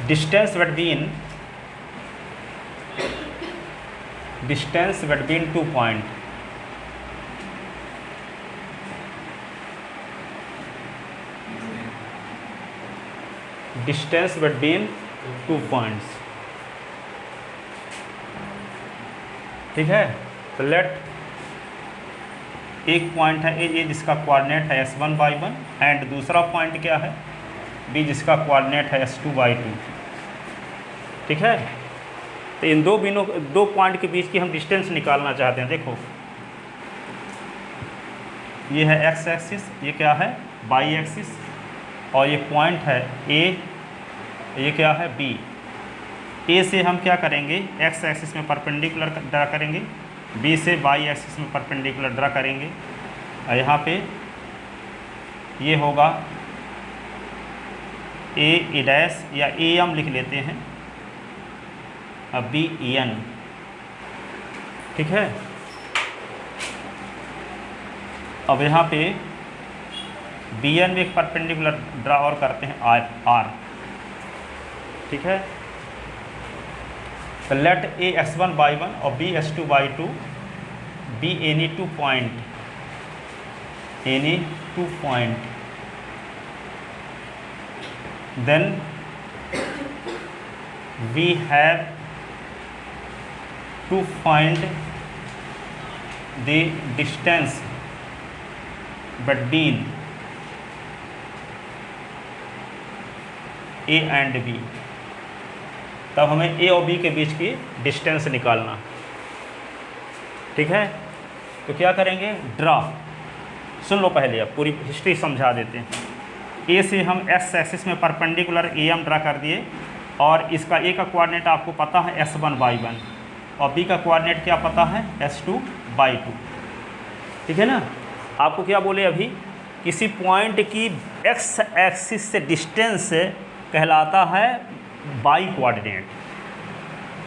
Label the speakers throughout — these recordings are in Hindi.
Speaker 1: distance between 2 point, distance between 2 points, ठीक है। तो लेट एक पॉइंट है ए जिसका कोऑर्डिनेट है s1/1 एंड दूसरा पॉइंट क्या है बी जिसका कोऑर्डिनेट है s2/2, ठीक है। तो इन दो पॉइंट के बीच की हम डिस्टेंस निकालना चाहते हैं। देखो ये है x एक्सिस, ये क्या है y एक्सिस, और ये पॉइंट है a, ये क्या है b। a से हम क्या करेंगे x एक्सिस में परपेंडिकुलर ड्रा करेंगे, b से y एक्सिस में परपेंडिकुलर ड्रा करेंगे, और यहाँ पे ये होगा a डैश या am लिख लेते हैं, अब बी एन, ठीक है। अब यहाँ पे बी एन में एक परपेंडिकुलर ड्रा और करते हैं आर, ठीक है। तो लेट ए s1/1 और B s2/2 be any two point, then we have to find the distance between A and B। तब हमें A और B के बीच की डिस्टेंस निकालना, ठीक है। तो क्या करेंगे ड्रा, सुन लो पहले, अब पूरी हिस्ट्री समझा देते हैं। A से हम x एक्सिस में परपेंडिकुलर AM ड्रा कर दिए, और इसका A का कोऑर्डिनेट आपको पता है s1/1 और B का कोऑर्डिनेट क्या पता है s2/2, ठीक है ना। आपको क्या बोले अभी, किसी पॉइंट की x एक्सिस से डिस्टेंस कहलाता है y कोऑर्डिनेट,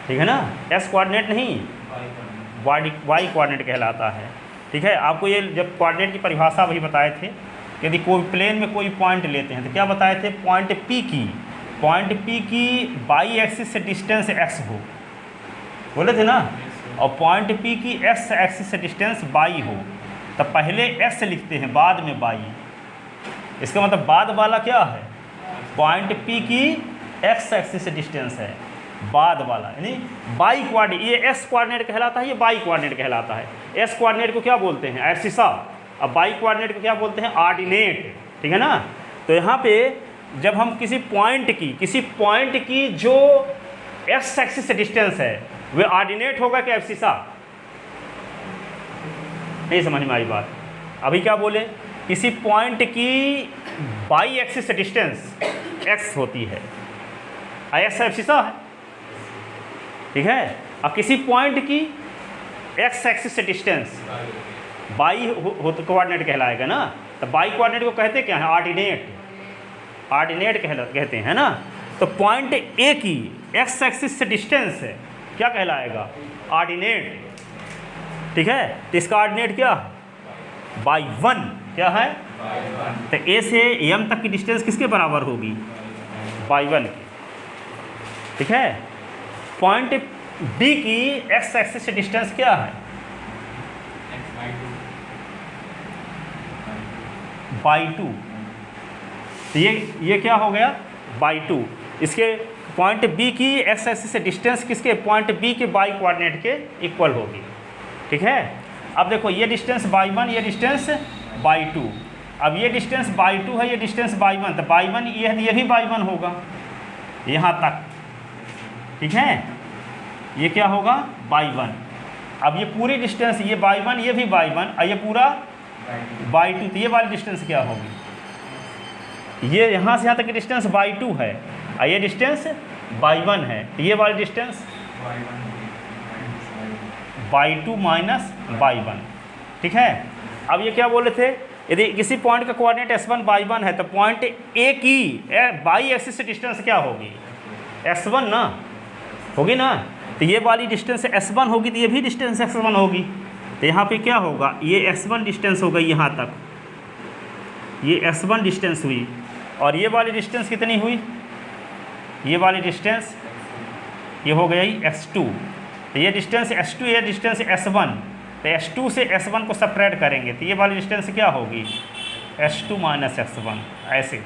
Speaker 1: ठीक है ना। s कोऑर्डिनेट नहीं, y कोऑर्डिनेट कहलाता है, ठीक है। आपको ये जब कोऑर्डिनेट की परिभाषा वही बताए थे, यदि कोई प्लेन में कोई पॉइंट लेते हैं तो क्या बताए थे, पॉइंट P की y एक्सिस से डिस्टेंस x हो, बोले थे ना, और पॉइंट P की x एक्सिस से डिस्टेंस y हो, तो पहले x लिखते हैं बाद में y। इसका मतलब बाद वाला क्या है, पॉइंट P की x एक्सिस से डिस्टेंस है, बाद वाला यानी y कोऑर्डिनेट, ये s कोऑर्डिनेट कहलाता है, ये y कोऑर्डिनेट कहलाता है। s कोऑर्डिनेट को क्या बोलते हैं एक्सिसा, अब y कोऑर्डिनेट को क्या बोलते हैं ऑर्डिनेट, ठीक है ना। तो यहाँ पे जब हम किसी पॉइंट की जो x एक्सिस से डिस्टेंस है वे ऑर्डिनेट होगा क्या एब्सिसा, नहीं समझ में आई बात। अभी क्या बोले, किसी पॉइंट की y एक्सिस से डिस्टेंस x होती है, x एब्सिसा है, ठीक है। अब किसी पॉइंट की x एक्सिस से डिस्टेंस y हो तो कोऑर्डिनेट कहलाएगा ना। तो y कोऑर्डिनेट को कहते क्या है, ऑर्डिनेट कहते हैं ना। तो पॉइंट A की x एक्सिस से डिस्टेंस है क्या कहलाएगा, ऑर्डिनेट, ठीक है। तो इसका ऑर्डिनेट क्या है y1, क्या है, तो A से M तक की डिस्टेंस किसके बराबर होगी, y1 की, ठीक है। पॉइंट B की x एक्सिस से डिस्टेंस क्या है, y2, तो ये क्या हो गया y2। इसके पॉइंट B की x एक्सिस से डिस्टेंस किसके, पॉइंट B के y कोऑर्डिनेट के इक्वल होगी, ठीक है। अब देखो ये डिस्टेंस y1, ये डिस्टेंस y2, अब ये डिस्टेंस y2 है, ये डिस्टेंस y1, तो y1 ये भी y1 होगा यहाँ तक, ठीक है। ये क्या होगा y1। अब ये पूरी डिस्टेंस, ये y1 ये भी y1 और ये पूरा y2, तो ये वाली डिस्टेंस क्या होगी, ये यहाँ से यहाँ तक की डिस्टेंस y2 है और ये डिस्टेंस y1 है, तो ये वाली डिस्टेंस y2 माइनस y1, ठीक है। अब ये क्या बोले थे, यदि किसी पॉइंट का कोऑर्डिनेट s1/1 है तो पॉइंट A की y एक्सिस से डिस्टेंस क्या होगी, s1 ना होगी ना। तो ये वाली डिस्टेंस s1 होगी, तो ये भी डिस्टेंस s1 होगी। तो यहाँ पे क्या होगा, ये s1 डिस्टेंस हो गई यहाँ तक, ये s1 डिस्टेंस हुई, और ये वाली डिस्टेंस कितनी हुई ये वाली डिस्टेंस ये हो गई x2, तो ये डिस्टेंस s2, ये डिस्टेंस s1, तो s2 से s1 को सब्ट्रैक्ट करेंगे तो ये वाली डिस्टेंस क्या होगी, s2 माइनस x1, ऐसे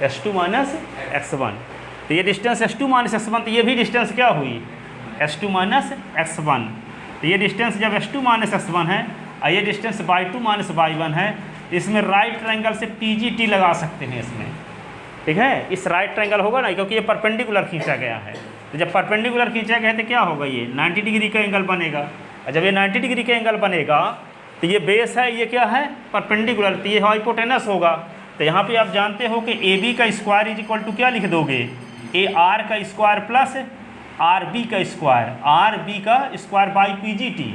Speaker 1: s2 माइनस x1, तो ये डिस्टेंस s2 माइनस x1, तो ये भी डिस्टेंस क्या हुई, s2 माइनस x1, तो ये डिस्टेंस जब s2 माइनस x1 है और ये डिस्टेंस y2 माइनस y1 है, इसमें राइट ट्रायंगल से PGT लगा सकते हैं इसमें, ठीक है। इस राइट ट्रायंगल होगा ना, क्योंकि ये परपेंडिकुलर खींचा गया है, तो जब परपेंडिकुलर खींचा गया है तो क्या होगा, ये 90 डिग्री का एंगल बनेगा, और जब ये 90 डिग्री का एंगल बनेगा तो ये बेस है, ये क्या है, परपेंडिकुलर, तो ये हाइपोटेनस होगा। तो यहाँ पे आप जानते हो कि AB का स्क्वायर इज इक्वल टू क्या लिख दोगे, AR का स्क्वायर प्लस RB का स्क्वायर, RB का स्क्वायर बाई PGT,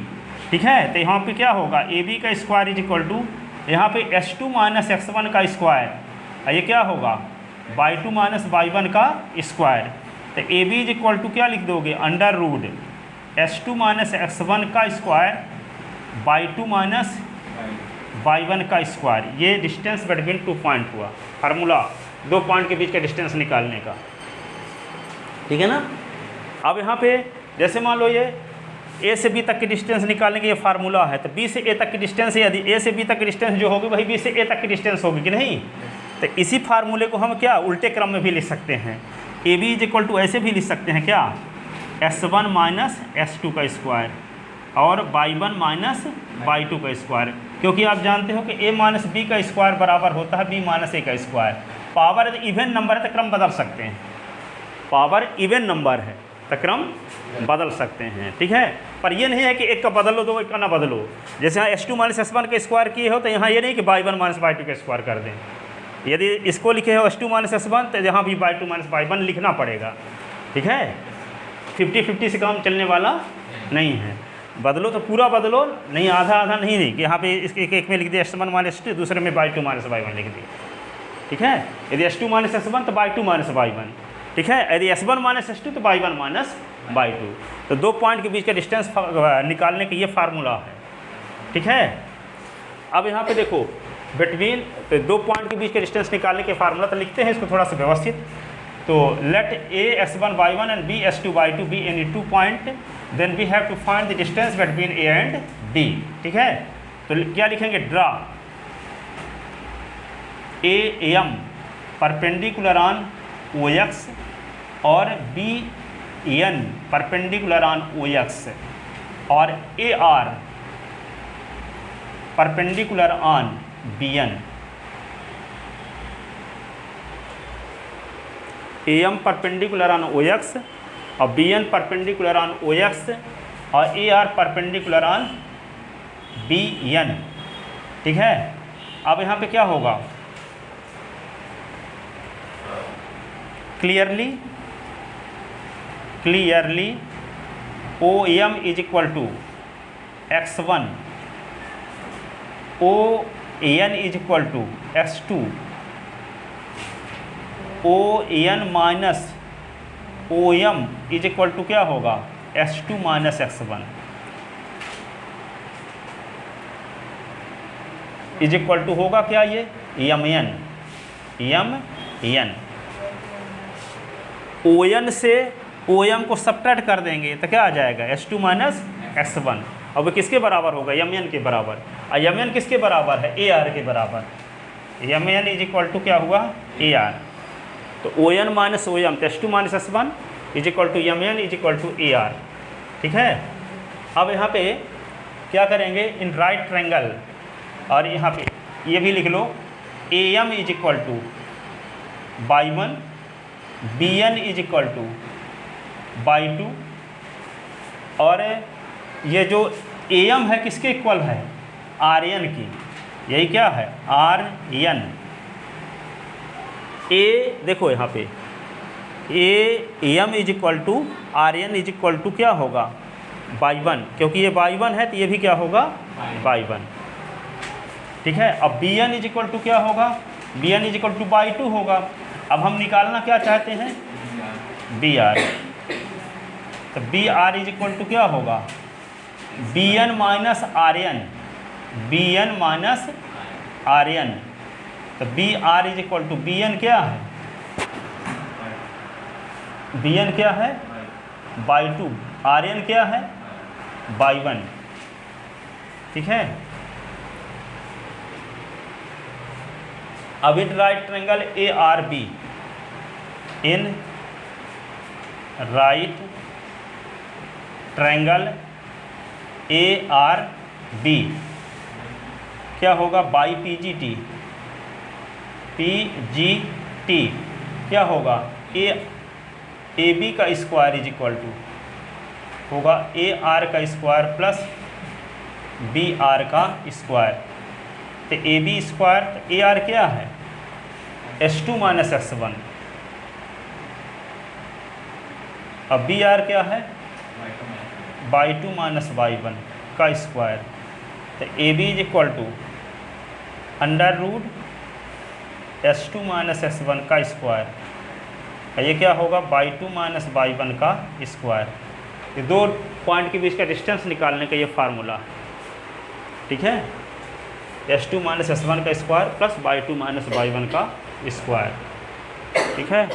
Speaker 1: ठीक है। तो यहाँ पे क्या होगा, AB का स्क्वायर इज इक्वल टू यहाँ पे s2 माइनस x1 का स्क्वायर, और ये क्या होगा, y2 माइनस y1 का स्क्वायर, तो AB इज इक्वल टू क्या लिख दोगे, under root s2 minus x1 का स्क्वायर y2 माइनस y1 का स्क्वायर, ये डिस्टेंस बिटवीन 2 पॉइंट हुआ, फार्मूला 2 पॉइंट के बीच का डिस्टेंस निकालने का, ठीक है ना। अब यहाँ पे जैसे मान लो ये A से B तक की डिस्टेंस निकालने के ये फार्मूला है, तो B से A तक की डिस्टेंस, यदि A से B तक की डिस्टेंस जो होगी वही B से A तक की डिस्टेंस होगी कि नहीं, तो इसी फार्मूले को हम क्या उल्टे क्रम में भी लिख सकते हैं, AB इज इक्वल टू ऐसे भी लिख सकते हैं क्या, S1 माइनस S2 का स्क्वायर और y1 माइनस y2 का स्क्वायर, क्योंकि आप जानते हो कि A माइनस B का स्क्वायर बराबर होता है B माइनस A का स्क्वायर। पावर इवन नंबर है तो क्रम बदल सकते हैं, पावर इवन नंबर है तो क्रम बदल सकते हैं, ठीक है। पर ये नहीं है कि एक का बदलो दो एक का ना बदलो, जैसे यहाँ s2 माइनस s1 का स्क्वायर किए हो तो यहाँ ये नहीं कि y1 माइनस y2 का स्क्वायर कर दें, यदि इसको लिखे हो s2 माइनस s1 तो यहाँ भी y2 माइनस y1 लिखना पड़ेगा, ठीक है। 50-50 से काम चलने वाला नहीं है, बदलो तो पूरा बदलो, नहीं आधा आधा नहीं कि यहाँ पे इसके एक में लिख दिया s1 माइनस s2, दूसरे में y2 माइनस y1 लिख दिया, ठीक है। यदि s2 माइनस s1 तो y2 माइनस y1, ठीक है। यदि s1 माइनस s2 तो y1 माइनस y2, तो 2 पॉइंट के बीच का डिस्टेंस निकालने का ये फार्मूला है, ठीक है। अब यहाँ पे देखो बिटवीन, तो 2 पॉइंट के बीच के डिस्टेंस निकालने के फार्मूला तो लिखते हैं इसको थोड़ा सा व्यवस्थित, तो let A s1 y1 and B s2 y2 be any 2 point, then we have to find the distance between A and D, ठीक है। तो क्या लिखेंगे, draw AM perpendicular on OX और BN परपेंडिकुलर ऑन OX और AR perpendicular on BN। AM perpendicular on OX और BN परपेंडिकुलर ऑन OX और AR परपेंडिकुलर ऑन BN, ठीक है। अब यहाँ पे क्या होगा, clearly OM is equal to x1, ON is equal to x2, ON minus OM is equal to क्या होगा, s2 minus x1 is equal to होगा क्या, ये MN ON से OM को सब्ट्रैक्ट कर देंगे तो क्या आ जाएगा, s2 माइनस x1, और वो किसके बराबर होगा, MN के बराबर, और MN किसके बराबर है, AR के बराबर, MN इज इक्वल टू क्या हुआ, AR, तो ON माइनस OM तो s2 minus s1 is equal to MN is equal to AR, ठीक है। अब यहाँ पे क्या करेंगे, इन राइट ट्रायंगल, और यहाँ पे ये भी लिख लो, AM is equal to y1, BN is equal to y2, और ये जो AM है किसके इक्वल है, RN की, यही क्या है, RN। A देखो यहाँ पे AM is equal to RN is equal to क्या होगा, y1, क्योंकि ये y1 है तो ये भी क्या होगा, y1, ठीक है। अब BN इज इक्वल टू क्या होगा, BN is equal to y2 होगा। अब हम निकालना क्या चाहते हैं, BR, तो BR इज इक्वल टू क्या होगा, BN minus RN, BN minus RN, तो BR is equal to BN क्या है, बी एन क्या है बाई 2, आर एन क्या है बाई 1, ठीक है। अब it right triangle A R B, in right triangle A R B क्या होगा by P G T, P G T क्या होगा ए बी का स्क्वायर इज इक्वल टू होगा ए आर का स्क्वायर प्लस बी आर का स्क्वायर। तो ए बी स्क्वायर, तो ए आर क्या है S2 माइनस S1, अब बी आर क्या है बाई 2 माइनस बाई 1 का स्क्वायर। तो A B is equal to under root S2 minus S1 का स्क्वायर, ये क्या होगा बाई 2 माइनस बाई 1 का स्क्वायर। ये दो पॉइंट के बीच का डिस्टेंस निकालने का ये फार्मूला, ठीक है। S2 माइनस S1 का square plus by 2 minus by 1 का स्क्वायर, ठीक है।